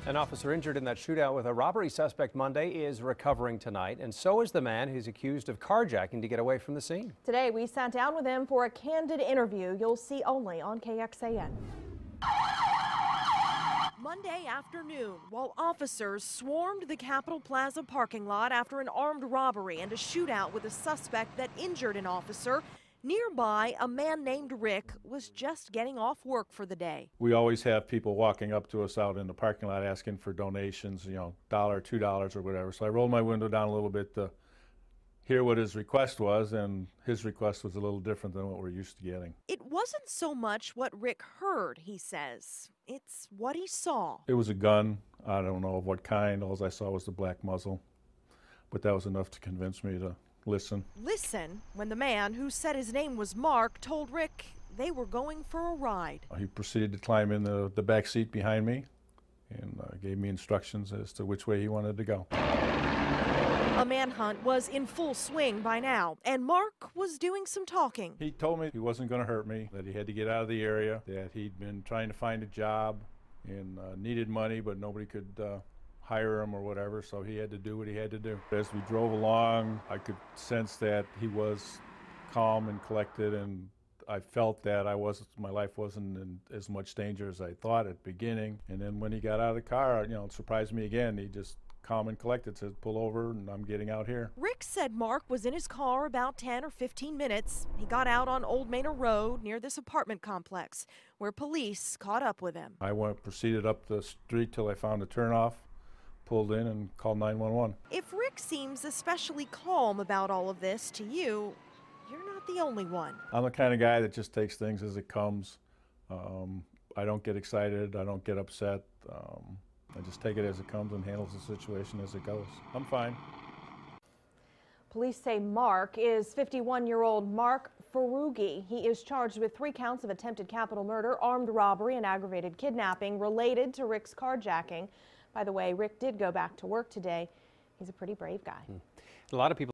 An officer injured in that shootout with a robbery suspect Monday is recovering tonight, and so is the man who's accused of carjacking to get away from the scene. Today, we sat down with him for a candid interview you'll see only on KXAN. Monday afternoon, while officers swarmed the Capitol Plaza parking lot after an armed robbery and a shootout with a suspect that injured an officer, nearby, a man named Rick was just getting off work for the day. We always have people walking up to us out in the parking lot asking for donations, $1, $2 or whatever. So I rolled my window down a little bit to hear what his request was, and his request was a little different than what we're used to getting. It wasn't so much what Rick heard, he says. It's what he saw. It was a gun. I don't know of what kind. All I saw was the black muzzle. But that was enough to convince me to listen. Listen when the man who said his name was Mark told Rick they were going for a ride. He proceeded to climb in the back seat behind me and gave me instructions as to which way he wanted to go. A manhunt was in full swing by now, and Mark was doing some talking. He told me he wasn't going to hurt me, that he had to get out of the area, that he'd been trying to find a job and needed money, but nobody could hire him or whatever, so he had to do what he had to do. As we drove along, I could sense that he was calm and collected, and I felt that my life wasn't in as much danger as I thought at the beginning. And then when he got out of the car, it surprised me again. He just calm and collected, said, pull over and I'm getting out here. Rick said Mark was in his car about 10 or 15 minutes. He got out on Old Manor Road near this apartment complex where police caught up with him. I proceeded up the street till I found a turnoff, pulled in and called 911. If Rick seems especially calm about all of this to you, you're not the only one. I'm the kind of guy that just takes things as it comes. I don't get excited, I don't get upset. I just take it as it comes and handles the situation as it goes. I'm fine. Police say Mark is 51-year-old Mark Farugi. He is charged with 3 counts of attempted capital murder, armed robbery, and aggravated kidnapping related to Rick's carjacking. By the way, Rick did go back to work today. He's a pretty brave guy. A lot of people